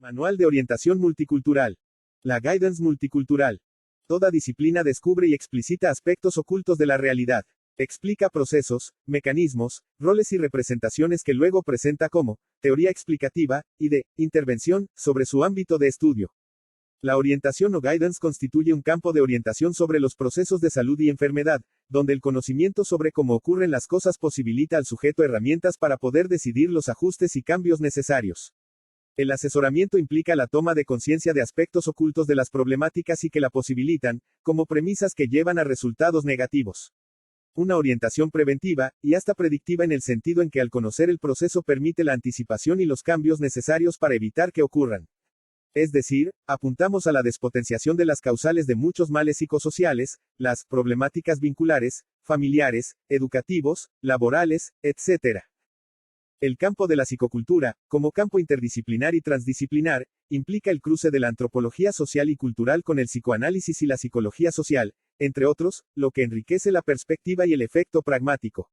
Manual de orientación multicultural. La guidance multicultural. Toda disciplina descubre y explicita aspectos ocultos de la realidad. Explica procesos, mecanismos, roles y representaciones que luego presenta como teoría explicativa y de intervención sobre su ámbito de estudio. La orientación o guidance constituye un campo de orientación sobre los procesos de salud y enfermedad, donde el conocimiento sobre cómo ocurren las cosas posibilita al sujeto herramientas para poder decidir los ajustes y cambios necesarios. El asesoramiento implica la toma de conciencia de aspectos ocultos de las problemáticas y que la posibilitan, como premisas que llevan a resultados negativos. Una orientación preventiva, y hasta predictiva en el sentido en que al conocer el proceso permite la anticipación y los cambios necesarios para evitar que ocurran. Es decir, apuntamos a la despotenciación de las causales de muchos males psicosociales, las problemáticas vinculares, familiares, educativos, laborales, etc. El campo de la psicocultura, como campo interdisciplinar y transdisciplinar, implica el cruce de la antropología social y cultural con el psicoanálisis y la psicología social, entre otros, lo que enriquece la perspectiva y el efecto pragmático.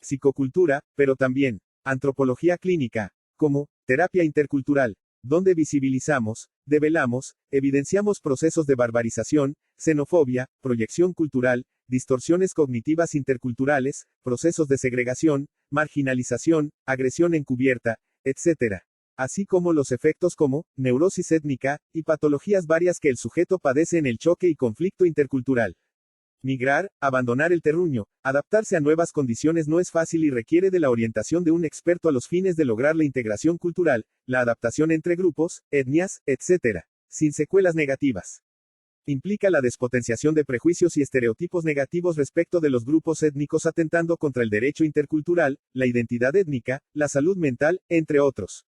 Psicocultura, pero también antropología clínica, como terapia intercultural, donde visibilizamos, develamos, evidenciamos procesos de barbarización, xenofobia, proyección cultural, distorsiones cognitivas interculturales, procesos de segregación, marginalización, agresión encubierta, etc. Así como los efectos como neurosis étnica y patologías varias que el sujeto padece en el choque y conflicto intercultural. Migrar, abandonar el terruño, adaptarse a nuevas condiciones no es fácil y requiere de la orientación de un experto a los fines de lograr la integración cultural, la adaptación entre grupos, etnias, etc., sin secuelas negativas. Implica la despotenciación de prejuicios y estereotipos negativos respecto de los grupos étnicos atentando contra el derecho intercultural, la identidad étnica, la salud mental, entre otros.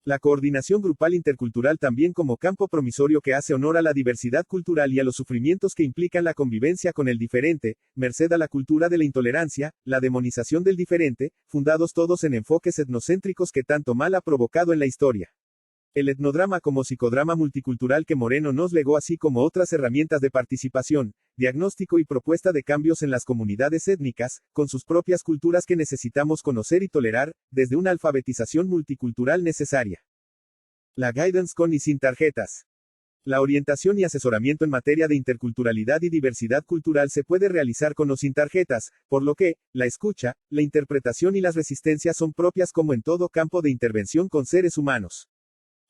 La coordinación grupal intercultural también como campo promisorio que hace honor a la diversidad cultural y a los sufrimientos que implican la convivencia con el diferente, merced a la cultura de la intolerancia, la demonización del diferente, fundados todos en enfoques etnocéntricos que tanto mal ha provocado en la historia. El etnodrama como psicodrama multicultural que Moreno nos legó así como otras herramientas de participación, diagnóstico y propuesta de cambios en las comunidades étnicas, con sus propias culturas que necesitamos conocer y tolerar, desde una alfabetización multicultural necesaria. La guidance con y sin tarjetas. La orientación y asesoramiento en materia de interculturalidad y diversidad cultural se puede realizar con o sin tarjetas, por lo que, la escucha, la interpretación y las resistencias son propias como en todo campo de intervención con seres humanos.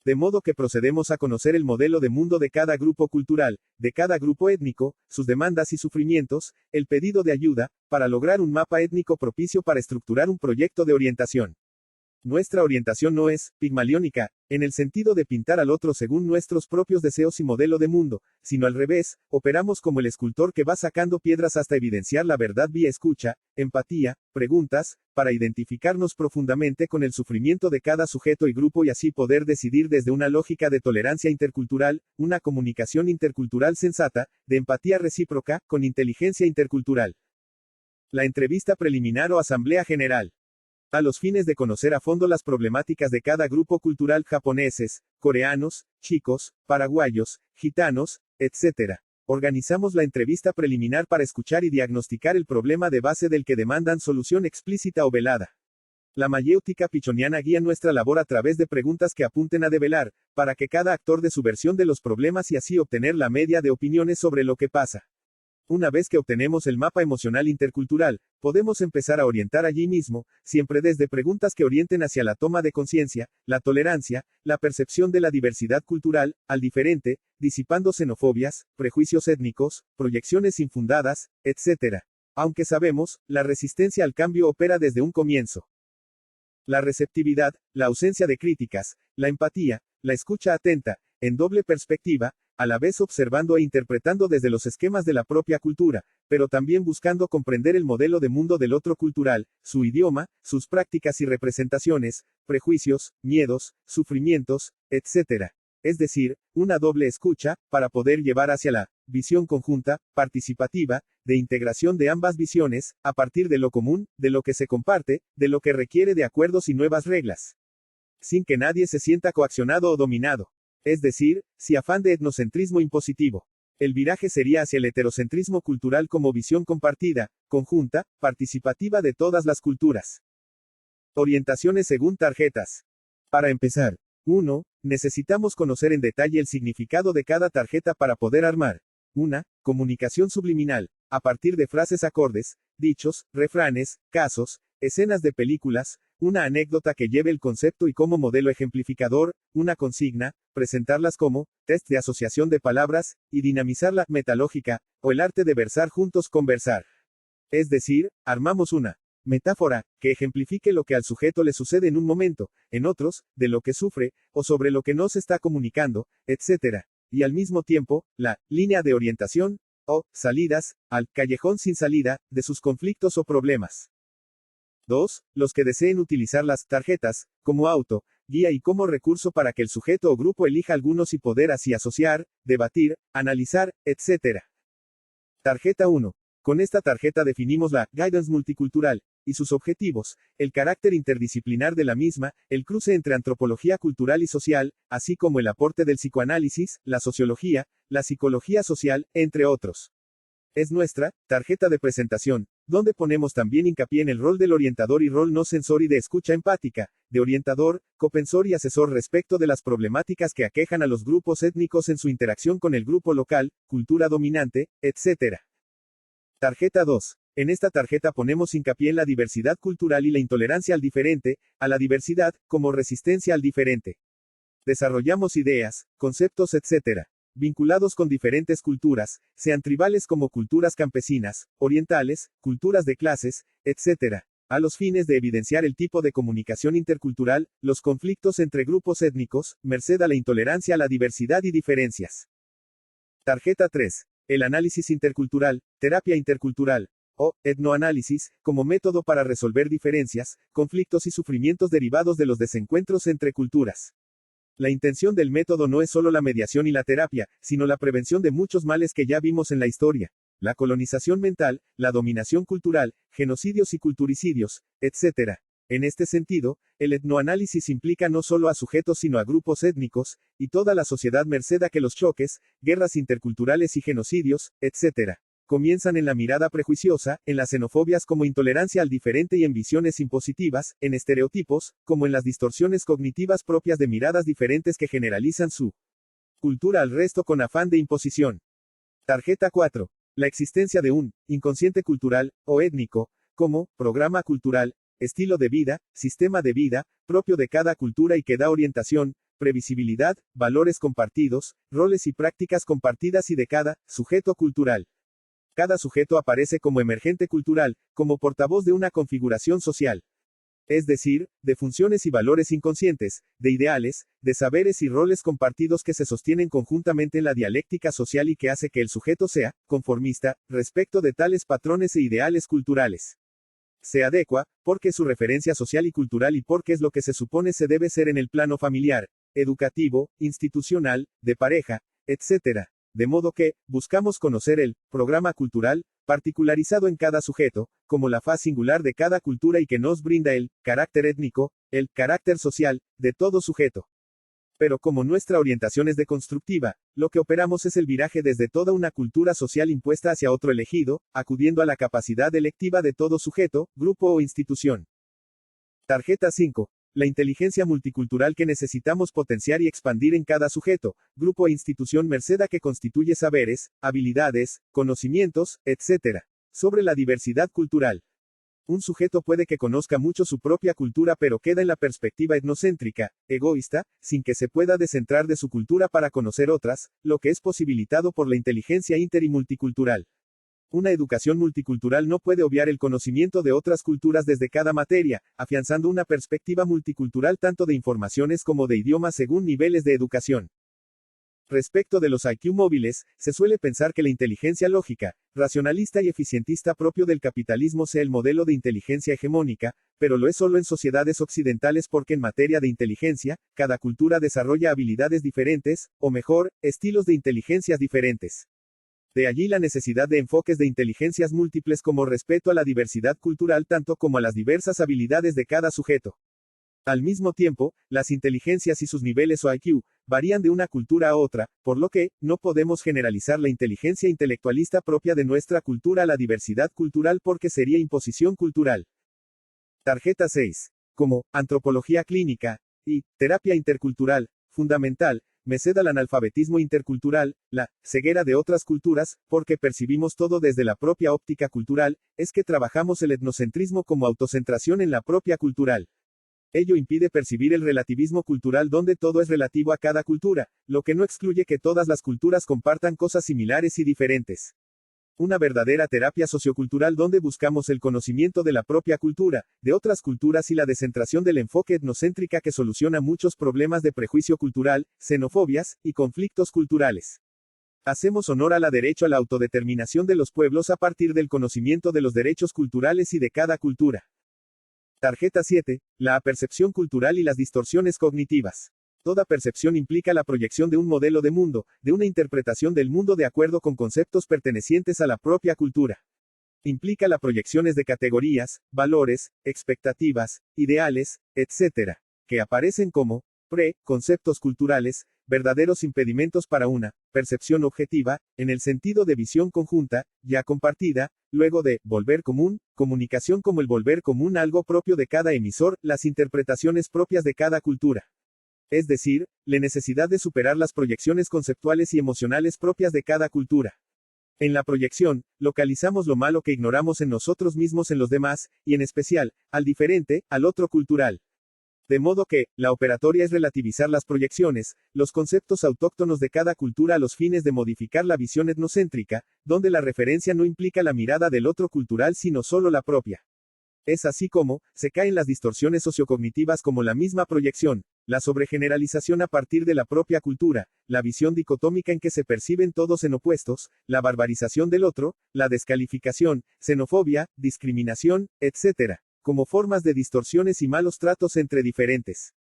De modo que procedemos a conocer el modelo de mundo de cada grupo cultural, de cada grupo étnico, sus demandas y sufrimientos, el pedido de ayuda, para lograr un mapa étnico propicio para estructurar un proyecto de orientación. Nuestra orientación no es pigmaliónica, en el sentido de pintar al otro según nuestros propios deseos y modelo de mundo, sino al revés, operamos como el escultor que va sacando piedras hasta evidenciar la verdad vía escucha, empatía, preguntas, para identificarnos profundamente con el sufrimiento de cada sujeto y grupo y así poder decidir desde una lógica de tolerancia intercultural, una comunicación intercultural sensata, de empatía recíproca, con inteligencia intercultural. La entrevista preliminar o asamblea general. A los fines de conocer a fondo las problemáticas de cada grupo cultural japoneses, coreanos, chicos, paraguayos, gitanos, etc. Organizamos la entrevista preliminar para escuchar y diagnosticar el problema de base del que demandan solución explícita o velada. La mayéutica pichoniana guía nuestra labor a través de preguntas que apunten a develar, para que cada actor dé su versión de los problemas y así obtener la media de opiniones sobre lo que pasa. Una vez que obtenemos el mapa emocional intercultural, podemos empezar a orientar allí mismo, siempre desde preguntas que orienten hacia la toma de conciencia, la tolerancia, la percepción de la diversidad cultural, al diferente, disipando xenofobias, prejuicios étnicos, proyecciones infundadas, etc. Aunque sabemos, la resistencia al cambio opera desde un comienzo. La receptividad, la ausencia de críticas, la empatía, la escucha atenta, en doble perspectiva, a la vez observando e interpretando desde los esquemas de la propia cultura, pero también buscando comprender el modelo de mundo del otro cultural, su idioma, sus prácticas y representaciones, prejuicios, miedos, sufrimientos, etc. Es decir, una doble escucha, para poder llevar hacia la visión conjunta, participativa, de integración de ambas visiones, a partir de lo común, de lo que se comparte, de lo que requiere de acuerdos y nuevas reglas. Sin que nadie se sienta coaccionado o dominado. Es decir, sin afán de etnocentrismo impositivo. El viraje sería hacia el heterocentrismo cultural como visión compartida, conjunta, participativa de todas las culturas. Orientaciones según tarjetas. Para empezar. 1. necesitamos conocer en detalle el significado de cada tarjeta para poder armar una comunicación subliminal, a partir de frases acordes, dichos, refranes, casos, escenas de películas, una anécdota que lleve el concepto y como modelo ejemplificador, una consigna, presentarlas como test de asociación de palabras, y dinamizar la metalógica, o el arte de versar juntos conversar. Es decir, armamos una metáfora, que ejemplifique lo que al sujeto le sucede en un momento, en otros, de lo que sufre, o sobre lo que no se está comunicando, etc. Y al mismo tiempo, la línea de orientación, o salidas, al callejón sin salida, de sus conflictos o problemas. 2. Los que deseen utilizar las tarjetas, como auto, guía y como recurso para que el sujeto o grupo elija algunos y poder así asociar, debatir, analizar, etc. Tarjeta 1. Con esta tarjeta definimos la guidance multicultural, y sus objetivos, el carácter interdisciplinar de la misma, el cruce entre antropología cultural y social, así como el aporte del psicoanálisis, la sociología, la psicología social, entre otros. Es nuestra tarjeta de presentación, donde ponemos también hincapié en el rol del orientador y rol no censor y de escucha empática, de orientador, copensor y asesor respecto de las problemáticas que aquejan a los grupos étnicos en su interacción con el grupo local, cultura dominante, etc. Tarjeta 2. En esta tarjeta ponemos hincapié en la diversidad cultural y la intolerancia al diferente, a la diversidad, como resistencia al diferente. Desarrollamos ideas, conceptos, etc. vinculados con diferentes culturas, sean tribales como culturas campesinas, orientales, culturas de clases, etc., a los fines de evidenciar el tipo de comunicación intercultural, los conflictos entre grupos étnicos, merced a la intolerancia a la diversidad y diferencias. Tarjeta 3. El análisis intercultural, terapia intercultural, o etnoanálisis, como método para resolver diferencias, conflictos y sufrimientos derivados de los desencuentros entre culturas. La intención del método no es solo la mediación y la terapia, sino la prevención de muchos males que ya vimos en la historia. La colonización mental, la dominación cultural, genocidios y culturicidios, etc. En este sentido, el etnoanálisis implica no solo a sujetos sino a grupos étnicos, y toda la sociedad merced a que los choques, guerras interculturales y genocidios, etc. comienzan en la mirada prejuiciosa, en las xenofobias como intolerancia al diferente y en visiones impositivas, en estereotipos, como en las distorsiones cognitivas propias de miradas diferentes que generalizan su cultura al resto con afán de imposición. Tarjeta 4. La existencia de un inconsciente cultural, o étnico, como programa cultural, estilo de vida, sistema de vida, propio de cada cultura y que da orientación, previsibilidad, valores compartidos, roles y prácticas compartidas y de cada sujeto cultural. Cada sujeto aparece como emergente cultural, como portavoz de una configuración social. Es decir, de funciones y valores inconscientes, de ideales, de saberes y roles compartidos que se sostienen conjuntamente en la dialéctica social y que hace que el sujeto sea conformista respecto de tales patrones e ideales culturales. Se adecua, porque es su referencia social y cultural y porque es lo que se supone se debe ser en el plano familiar, educativo, institucional, de pareja, etc. De modo que, buscamos conocer el programa cultural, particularizado en cada sujeto, como la faz singular de cada cultura y que nos brinda el carácter étnico, el carácter social, de todo sujeto. Pero como nuestra orientación es deconstructiva, lo que operamos es el viraje desde toda una cultura social impuesta hacia otro elegido, acudiendo a la capacidad electiva de todo sujeto, grupo o institución. Tarjeta 5. La inteligencia multicultural que necesitamos potenciar y expandir en cada sujeto, grupo e institución merced a que constituye saberes, habilidades, conocimientos, etc. sobre la diversidad cultural. Un sujeto puede que conozca mucho su propia cultura pero queda en la perspectiva etnocéntrica, egoísta, sin que se pueda descentrar de su cultura para conocer otras, lo que es posibilitado por la inteligencia inter y multicultural. Una educación multicultural no puede obviar el conocimiento de otras culturas desde cada materia, afianzando una perspectiva multicultural tanto de informaciones como de idiomas según niveles de educación. Respecto de los IQ móviles, se suele pensar que la inteligencia lógica, racionalista y eficientista propio del capitalismo sea el modelo de inteligencia hegemónica, pero lo es solo en sociedades occidentales porque en materia de inteligencia, cada cultura desarrolla habilidades diferentes, o mejor, estilos de inteligencias diferentes. De allí la necesidad de enfoques de inteligencias múltiples como respeto a la diversidad cultural tanto como a las diversas habilidades de cada sujeto. Al mismo tiempo, las inteligencias y sus niveles o IQ, varían de una cultura a otra, por lo que, no podemos generalizar la inteligencia intelectualista propia de nuestra cultura a la diversidad cultural porque sería imposición cultural. Tarjeta 6. Como, antropología clínica, y, terapia intercultural, fundamental, merced al analfabetismo intercultural, la ceguera de otras culturas, porque percibimos todo desde la propia óptica cultural, es que trabajamos el etnocentrismo como autocentración en la propia cultural. Ello impide percibir el relativismo cultural donde todo es relativo a cada cultura, lo que no excluye que todas las culturas compartan cosas similares y diferentes. Una verdadera terapia sociocultural donde buscamos el conocimiento de la propia cultura, de otras culturas y la descentración del enfoque etnocéntrica que soluciona muchos problemas de prejuicio cultural, xenofobias, y conflictos culturales. Hacemos honor a la derecho a la autodeterminación de los pueblos a partir del conocimiento de los derechos culturales y de cada cultura. Tarjeta 7. La apercepción cultural y las distorsiones cognitivas. Toda percepción implica la proyección de un modelo de mundo, de una interpretación del mundo de acuerdo con conceptos pertenecientes a la propia cultura. Implica la proyecciones de categorías, valores, expectativas, ideales, etc., que aparecen como conceptos culturales, verdaderos impedimentos para una percepción objetiva, en el sentido de visión conjunta, ya compartida, luego de volver común, comunicación como el volver común algo propio de cada emisor, las interpretaciones propias de cada cultura. Es decir, la necesidad de superar las proyecciones conceptuales y emocionales propias de cada cultura. En la proyección, localizamos lo malo que ignoramos en nosotros mismos en los demás, y en especial, al diferente, al otro cultural. De modo que, la operatoria es relativizar las proyecciones, los conceptos autóctonos de cada cultura a los fines de modificar la visión etnocéntrica, donde la referencia no implica la mirada del otro cultural sino solo la propia. Es así como, se caen las distorsiones sociocognitivas como la misma proyección, la sobregeneralización a partir de la propia cultura, la visión dicotómica en que se perciben todos en opuestos, la barbarización del otro, la descalificación, xenofobia, discriminación, etc., como formas de distorsiones y malos tratos entre diferentes.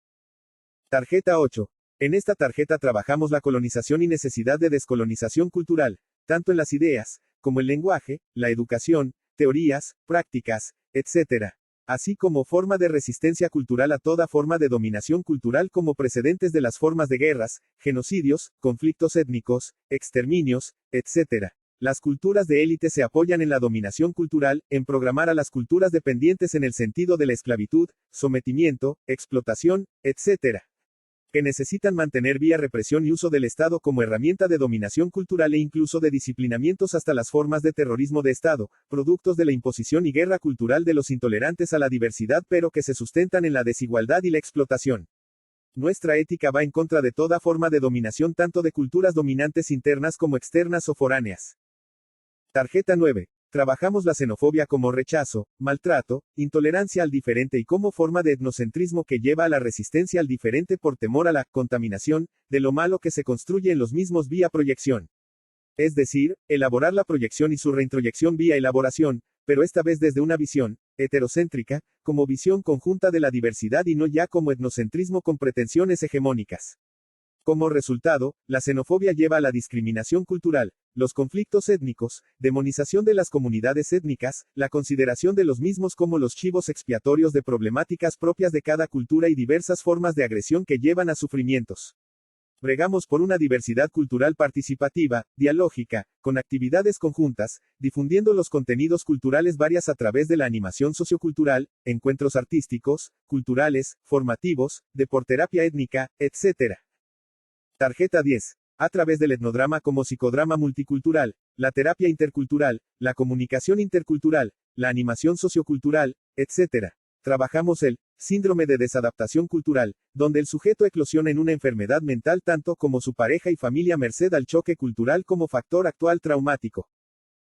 Tarjeta 8. En esta tarjeta trabajamos la colonización y necesidad de descolonización cultural, tanto en las ideas, como el lenguaje, la educación, teorías, prácticas, etc., así como forma de resistencia cultural a toda forma de dominación cultural como precedentes de las formas de guerras, genocidios, conflictos étnicos, exterminios, etc. Las culturas de élite se apoyan en la dominación cultural, en programar a las culturas dependientes en el sentido de la esclavitud, sometimiento, explotación, etc., que necesitan mantener vía represión y uso del Estado como herramienta de dominación cultural e incluso de disciplinamientos hasta las formas de terrorismo de Estado, productos de la imposición y guerra cultural de los intolerantes a la diversidad pero que se sustentan en la desigualdad y la explotación. Nuestra ética va en contra de toda forma de dominación tanto de culturas dominantes internas como externas o foráneas. Tarjeta 9. Trabajamos la xenofobia como rechazo, maltrato, intolerancia al diferente y como forma de etnocentrismo que lleva a la resistencia al diferente por temor a la contaminación de lo malo que se construye en los mismos vía proyección. Es decir, elaborar la proyección y su reintroyección vía elaboración, pero esta vez desde una visión heterocéntrica, como visión conjunta de la diversidad y no ya como etnocentrismo con pretensiones hegemónicas. Como resultado, la xenofobia lleva a la discriminación cultural, los conflictos étnicos, demonización de las comunidades étnicas, la consideración de los mismos como los chivos expiatorios de problemáticas propias de cada cultura y diversas formas de agresión que llevan a sufrimientos. Bregamos por una diversidad cultural participativa, dialógica, con actividades conjuntas, difundiendo los contenidos culturales varias a través de la animación sociocultural, encuentros artísticos, culturales, formativos, deporterapia étnica, etc. Tarjeta 10. A través del etnodrama como psicodrama multicultural, la terapia intercultural, la comunicación intercultural, la animación sociocultural, etc. Trabajamos el síndrome de desadaptación cultural, donde el sujeto eclosiona en una enfermedad mental tanto como su pareja y familia merced al choque cultural como factor actual traumático.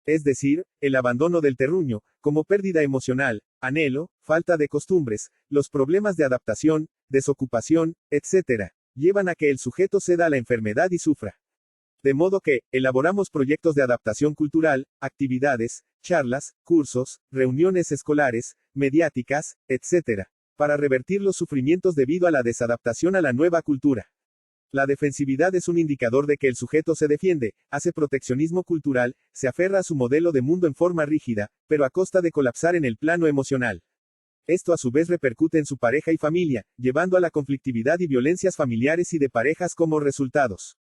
Es decir, el abandono del terruño, como pérdida emocional, anhelo, falta de costumbres, los problemas de adaptación, desocupación, etc., llevan a que el sujeto ceda a la enfermedad y sufra. De modo que, elaboramos proyectos de adaptación cultural, actividades, charlas, cursos, reuniones escolares, mediáticas, etc., para revertir los sufrimientos debido a la desadaptación a la nueva cultura. La defensividad es un indicador de que el sujeto se defiende, hace proteccionismo cultural, se aferra a su modelo de mundo en forma rígida, pero a costa de colapsar en el plano emocional. Esto a su vez repercute en su pareja y familia, llevando a la conflictividad y violencias familiares y de parejas como resultados.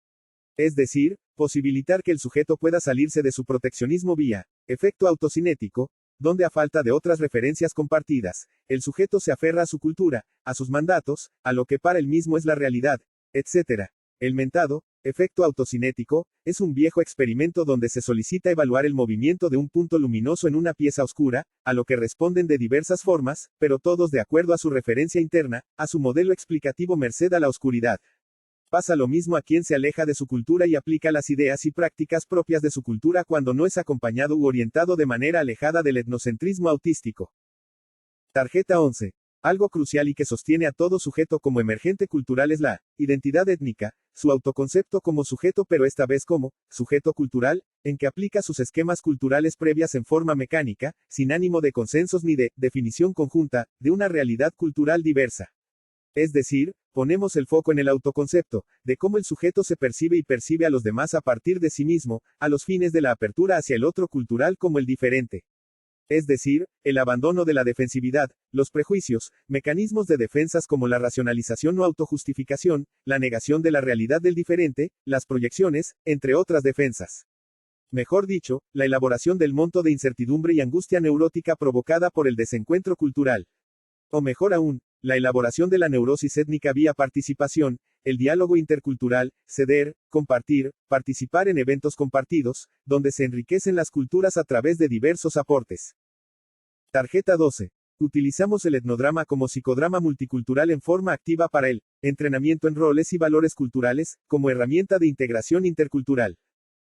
Es decir, posibilitar que el sujeto pueda salirse de su proteccionismo vía efecto autocinético, donde a falta de otras referencias compartidas, el sujeto se aferra a su cultura, a sus mandatos, a lo que para él mismo es la realidad, etc. El mentado efecto autocinético es un viejo experimento donde se solicita evaluar el movimiento de un punto luminoso en una pieza oscura, a lo que responden de diversas formas, pero todos de acuerdo a su referencia interna, a su modelo explicativo merced a la oscuridad. Pasa lo mismo a quien se aleja de su cultura y aplica las ideas y prácticas propias de su cultura cuando no es acompañado u orientado de manera alejada del etnocentrismo autístico. Tarjeta 11. Algo crucial y que sostiene a todo sujeto como emergente cultural es la identidad étnica, su autoconcepto como sujeto pero esta vez como sujeto cultural, en que aplica sus esquemas culturales previas en forma mecánica, sin ánimo de consensos ni de definición conjunta, de una realidad cultural diversa. Es decir, ponemos el foco en el autoconcepto, de cómo el sujeto se percibe y percibe a los demás a partir de sí mismo, a los fines de la apertura hacia el otro cultural como el diferente. Es decir, el abandono de la defensividad, los prejuicios, mecanismos de defensas como la racionalización o autojustificación, la negación de la realidad del diferente, las proyecciones, entre otras defensas. Mejor dicho, la elaboración del monto de incertidumbre y angustia neurótica provocada por el desencuentro cultural. O mejor aún, la elaboración de la neurosis étnica vía participación, el diálogo intercultural, ceder, compartir, participar en eventos compartidos, donde se enriquecen las culturas a través de diversos aportes. Tarjeta 12. Utilizamos el etnodrama como psicodrama multicultural en forma activa para el entrenamiento en roles y valores culturales, como herramienta de integración intercultural.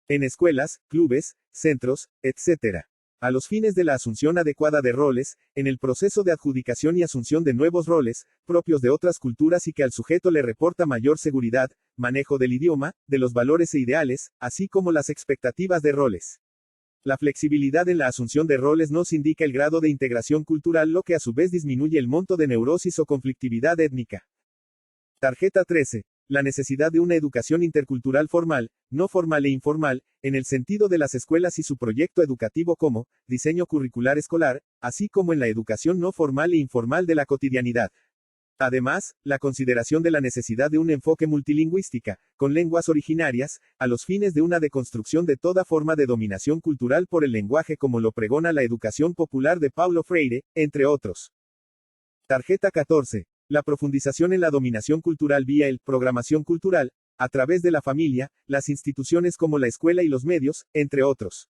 En escuelas, clubes, centros, etc. A los fines de la asunción adecuada de roles, en el proceso de adjudicación y asunción de nuevos roles, propios de otras culturas y que al sujeto le reporta mayor seguridad, manejo del idioma, de los valores e ideales, así como las expectativas de roles. La flexibilidad en la asunción de roles nos indica el grado de integración cultural, lo que a su vez disminuye el monto de neurosis o conflictividad étnica. Tarjeta 13. La necesidad de una educación intercultural formal, no formal e informal, en el sentido de las escuelas y su proyecto educativo como diseño curricular escolar, así como en la educación no formal e informal de la cotidianidad. Además, la consideración de la necesidad de un enfoque multilingüística, con lenguas originarias, a los fines de una deconstrucción de toda forma de dominación cultural por el lenguaje como lo pregona la educación popular de Paulo Freire, entre otros. Tarjeta 14. La profundización en la dominación cultural vía el programación cultural, a través de la familia, las instituciones como la escuela y los medios, entre otros.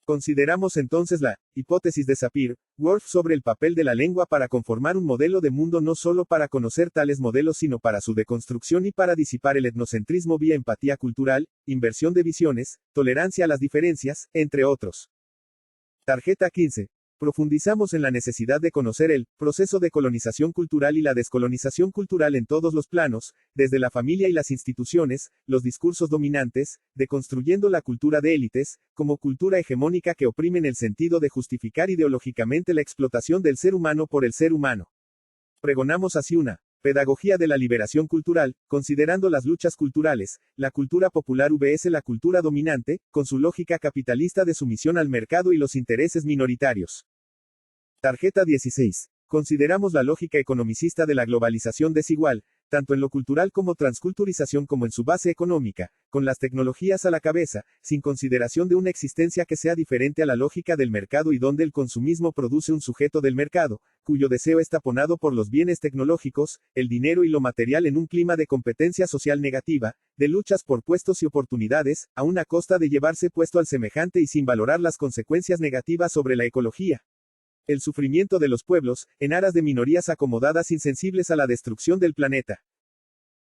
Consideramos entonces la hipótesis de Sapir-Whorf sobre el papel de la lengua para conformar un modelo de mundo, no solo para conocer tales modelos sino para su deconstrucción y para disipar el etnocentrismo vía empatía cultural, inversión de visiones, tolerancia a las diferencias, entre otros. Tarjeta 15. Profundizamos en la necesidad de conocer el proceso de colonización cultural y la descolonización cultural en todos los planos, desde la familia y las instituciones, los discursos dominantes, deconstruyendo la cultura de élites, como cultura hegemónica que oprimen el sentido de justificar ideológicamente la explotación del ser humano por el ser humano. Pregonamos así una pedagogía de la liberación cultural, considerando las luchas culturales, la cultura popular vs la cultura dominante, con su lógica capitalista de sumisión al mercado y los intereses minoritarios. Tarjeta 16. Consideramos la lógica economicista de la globalización desigual, tanto en lo cultural como transculturización como en su base económica, con las tecnologías a la cabeza, sin consideración de una existencia que sea diferente a la lógica del mercado y donde el consumismo produce un sujeto del mercado, cuyo deseo es taponado por los bienes tecnológicos, el dinero y lo material en un clima de competencia social negativa, de luchas por puestos y oportunidades, a una costa de llevarse puesto al semejante y sin valorar las consecuencias negativas sobre la ecología. El sufrimiento de los pueblos, en aras de minorías acomodadas insensibles a la destrucción del planeta.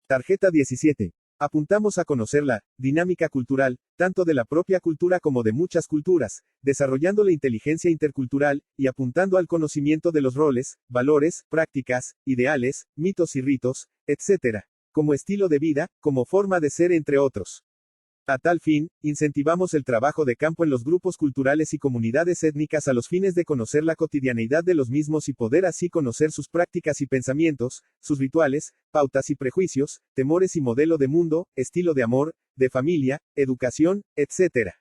Tarjeta 17. Apuntamos a conocer la dinámica cultural, tanto de la propia cultura como de muchas culturas, desarrollando la inteligencia intercultural, y apuntando al conocimiento de los roles, valores, prácticas, ideales, mitos y ritos, etc., como estilo de vida, como forma de ser, entre otros. A tal fin, incentivamos el trabajo de campo en los grupos culturales y comunidades étnicas a los fines de conocer la cotidianidad de los mismos y poder así conocer sus prácticas y pensamientos, sus rituales, pautas y prejuicios, temores y modelo de mundo, estilo de amor, de familia, educación, etc.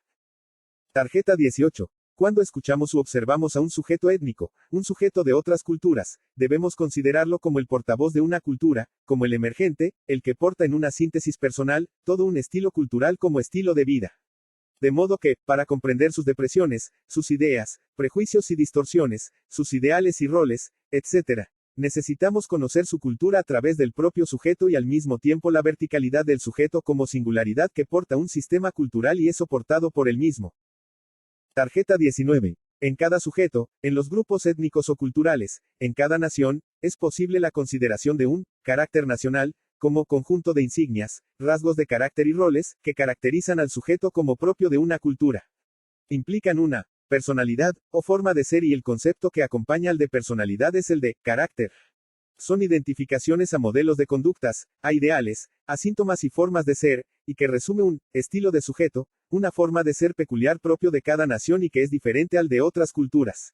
Tarjeta 18. Cuando escuchamos u observamos a un sujeto étnico, un sujeto de otras culturas, debemos considerarlo como el portavoz de una cultura, como el emergente, el que porta en una síntesis personal, todo un estilo cultural como estilo de vida. De modo que, para comprender sus depresiones, sus ideas, prejuicios y distorsiones, sus ideales y roles, etc., necesitamos conocer su cultura a través del propio sujeto y al mismo tiempo la verticalidad del sujeto como singularidad que porta un sistema cultural y es soportado por el mismo. Tarjeta 19. En cada sujeto, en los grupos étnicos o culturales, en cada nación, es posible la consideración de un carácter nacional, como conjunto de insignias, rasgos de carácter y roles, que caracterizan al sujeto como propio de una cultura. Implican una personalidad, o forma de ser y el concepto que acompaña al de personalidad es el de carácter. Son identificaciones a modelos de conductas, a ideales, a síntomas y formas de ser, y que resume un estilo de sujeto, una forma de ser peculiar propio de cada nación y que es diferente al de otras culturas.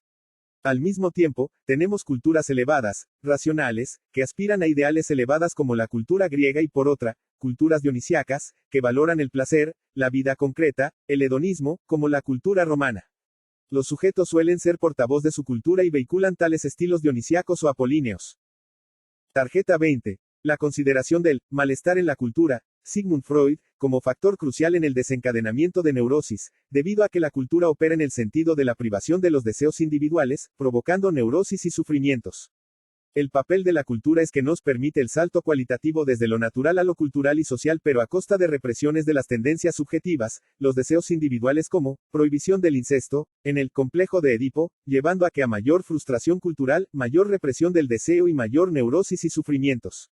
Al mismo tiempo, tenemos culturas elevadas, racionales, que aspiran a ideales elevadas como la cultura griega y por otra, culturas dionisíacas, que valoran el placer, la vida concreta, el hedonismo, como la cultura romana. Los sujetos suelen ser portavoz de su cultura y vehiculan tales estilos dionisíacos o apolíneos. Tarjeta 20. La consideración del malestar en la cultura, Sigmund Freud, como factor crucial en el desencadenamiento de neurosis, debido a que la cultura opera en el sentido de la privación de los deseos individuales, provocando neurosis y sufrimientos. El papel de la cultura es que nos permite el salto cualitativo desde lo natural a lo cultural y social, pero a costa de represiones de las tendencias subjetivas, los deseos individuales como prohibición del incesto, en el complejo de Edipo, llevando a que a mayor frustración cultural, mayor represión del deseo y mayor neurosis y sufrimientos.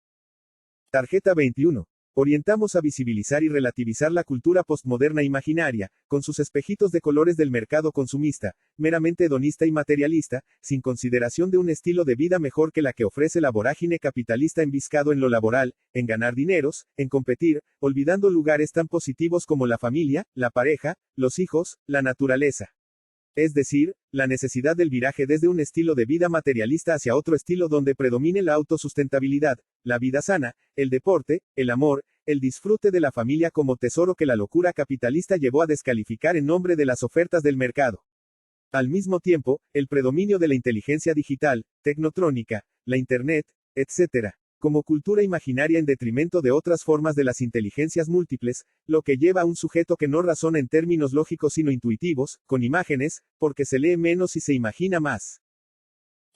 Tarjeta 21. Orientamos a visibilizar y relativizar la cultura postmoderna imaginaria, con sus espejitos de colores del mercado consumista, meramente hedonista y materialista, sin consideración de un estilo de vida mejor que la que ofrece la vorágine capitalista enviscado en lo laboral, en ganar dineros, en competir, olvidando lugares tan positivos como la familia, la pareja, los hijos, la naturaleza. Es decir, la necesidad del viraje desde un estilo de vida materialista hacia otro estilo donde predomine la autosustentabilidad, la vida sana, el deporte, el amor, el disfrute de la familia como tesoro que la locura capitalista llevó a descalificar en nombre de las ofertas del mercado. Al mismo tiempo, el predominio de la inteligencia digital, tecnotrónica, la Internet, etc., como cultura imaginaria en detrimento de otras formas de las inteligencias múltiples, lo que lleva a un sujeto que no razona en términos lógicos sino intuitivos, con imágenes, porque se lee menos y se imagina más.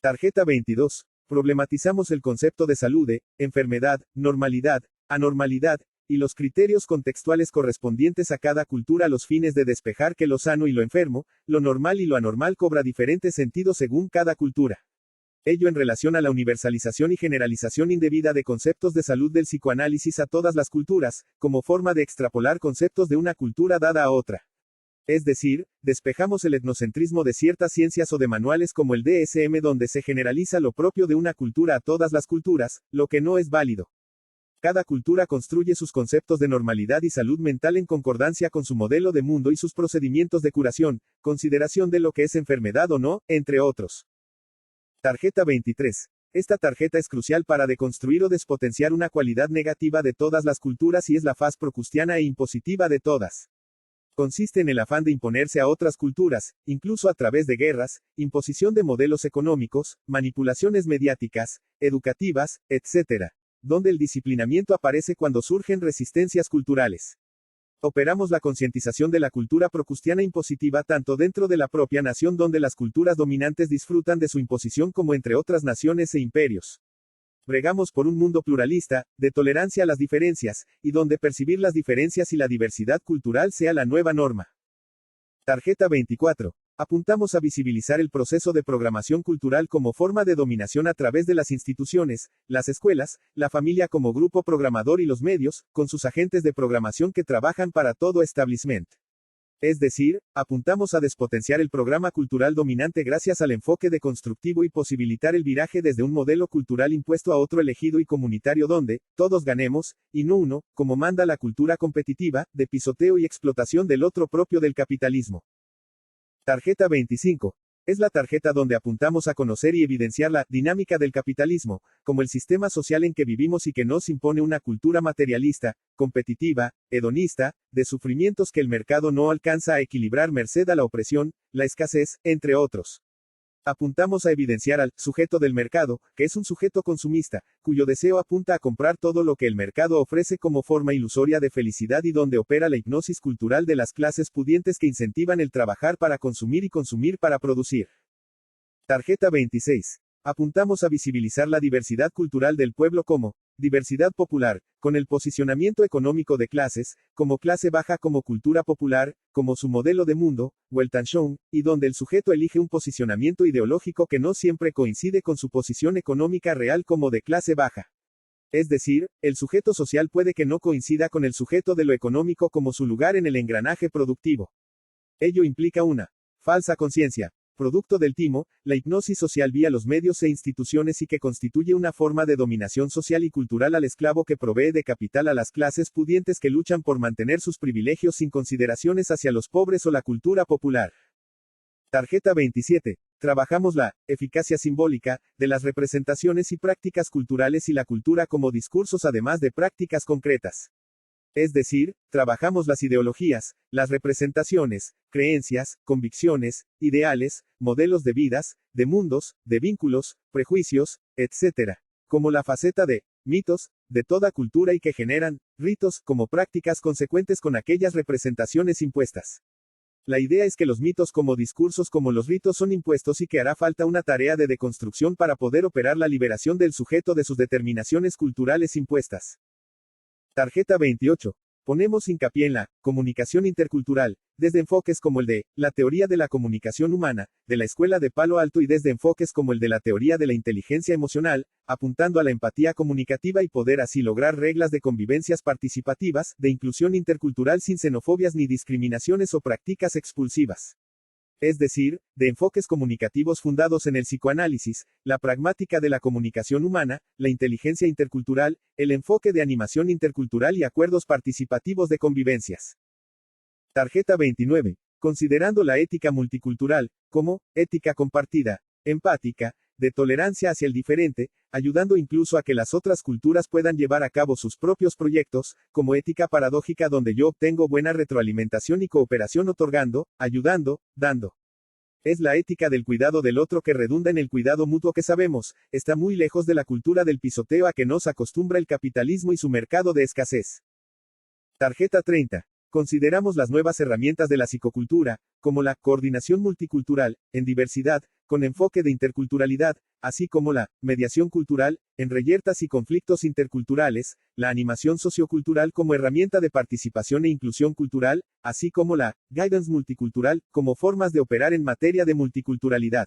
Tarjeta 22. Problematizamos el concepto de salud, enfermedad, normalidad, anormalidad, y los criterios contextuales correspondientes a cada cultura a los fines de despejar que lo sano y lo enfermo, lo normal y lo anormal cobra diferentes sentidos según cada cultura. Ello en relación a la universalización y generalización indebida de conceptos de salud del psicoanálisis a todas las culturas, como forma de extrapolar conceptos de una cultura dada a otra. Es decir, despejamos el etnocentrismo de ciertas ciencias o de manuales como el DSM donde se generaliza lo propio de una cultura a todas las culturas, lo que no es válido. Cada cultura construye sus conceptos de normalidad y salud mental en concordancia con su modelo de mundo y sus procedimientos de curación, consideración de lo que es enfermedad o no, entre otros. Tarjeta 23. Esta tarjeta es crucial para deconstruir o despotenciar una cualidad negativa de todas las culturas y es la faz procustiana e impositiva de todas. Consiste en el afán de imponerse a otras culturas, incluso a través de guerras, imposición de modelos económicos, manipulaciones mediáticas, educativas, etc., donde el disciplinamiento aparece cuando surgen resistencias culturales. Operamos la concientización de la cultura procustiana impositiva tanto dentro de la propia nación donde las culturas dominantes disfrutan de su imposición como entre otras naciones e imperios. Bregamos por un mundo pluralista, de tolerancia a las diferencias, y donde percibir las diferencias y la diversidad cultural sea la nueva norma. Tarjeta 24. Apuntamos a visibilizar el proceso de programación cultural como forma de dominación a través de las instituciones, las escuelas, la familia como grupo programador y los medios, con sus agentes de programación que trabajan para todo establishment. Es decir, apuntamos a despotenciar el programa cultural dominante gracias al enfoque deconstructivo y posibilitar el viraje desde un modelo cultural impuesto a otro elegido y comunitario donde, todos ganemos, y no uno, como manda la cultura competitiva, de pisoteo y explotación del otro propio del capitalismo. Tarjeta 25. Es la tarjeta donde apuntamos a conocer y evidenciar la dinámica del capitalismo, como el sistema social en que vivimos y que nos impone una cultura materialista, competitiva, hedonista, de sufrimientos que el mercado no alcanza a equilibrar merced a la opresión, la escasez, entre otros. Apuntamos a evidenciar al sujeto del mercado, que es un sujeto consumista, cuyo deseo apunta a comprar todo lo que el mercado ofrece como forma ilusoria de felicidad y donde opera la hipnosis cultural de las clases pudientes que incentivan el trabajar para consumir y consumir para producir. Tarjeta 26. Apuntamos a visibilizar la diversidad cultural del pueblo como diversidad popular, con el posicionamiento económico de clases, como clase baja como cultura popular, como su modelo de mundo, Weltanschauung, y donde el sujeto elige un posicionamiento ideológico que no siempre coincide con su posición económica real como de clase baja. Es decir, el sujeto social puede que no coincida con el sujeto de lo económico como su lugar en el engranaje productivo. Ello implica una falsa conciencia, producto del timo, la hipnosis social vía los medios e instituciones y que constituye una forma de dominación social y cultural al esclavo que provee de capital a las clases pudientes que luchan por mantener sus privilegios sin consideraciones hacia los pobres o la cultura popular. Tarjeta 27. Trabajamos la eficacia simbólica de las representaciones y prácticas culturales y la cultura como discursos además de prácticas concretas. Es decir, trabajamos las ideologías, las representaciones, creencias, convicciones, ideales, modelos de vidas, de mundos, de vínculos, prejuicios, etc. Como la faceta de mitos, de toda cultura y que generan ritos, como prácticas consecuentes con aquellas representaciones impuestas. La idea es que los mitos como discursos como los ritos son impuestos y que hará falta una tarea de deconstrucción para poder operar la liberación del sujeto de sus determinaciones culturales impuestas. Tarjeta 28. Ponemos hincapié en la comunicación intercultural, desde enfoques como el de la teoría de la comunicación humana, de la Escuela de Palo Alto y desde enfoques como el de la teoría de la inteligencia emocional, apuntando a la empatía comunicativa y poder así lograr reglas de convivencias participativas, de inclusión intercultural sin xenofobias ni discriminaciones o prácticas expulsivas. Es decir, de enfoques comunicativos fundados en el psicoanálisis, la pragmática de la comunicación humana, la inteligencia intercultural, el enfoque de animación intercultural y acuerdos participativos de convivencias. Tarjeta 29. Considerando la ética multicultural, como ética compartida, empática, de tolerancia hacia el diferente, ayudando incluso a que las otras culturas puedan llevar a cabo sus propios proyectos, como ética paradójica donde yo obtengo buena retroalimentación y cooperación otorgando, ayudando, dando. Es la ética del cuidado del otro que redunda en el cuidado mutuo que sabemos, está muy lejos de la cultura del pisoteo a que nos acostumbra el capitalismo y su mercado de escasez. Tarjeta 30. Consideramos las nuevas herramientas de la psicocultura, como la coordinación multicultural, en diversidad, con enfoque de interculturalidad, así como la mediación cultural, en reyertas y conflictos interculturales, la animación sociocultural como herramienta de participación e inclusión cultural, así como la guidance multicultural, como formas de operar en materia de multiculturalidad.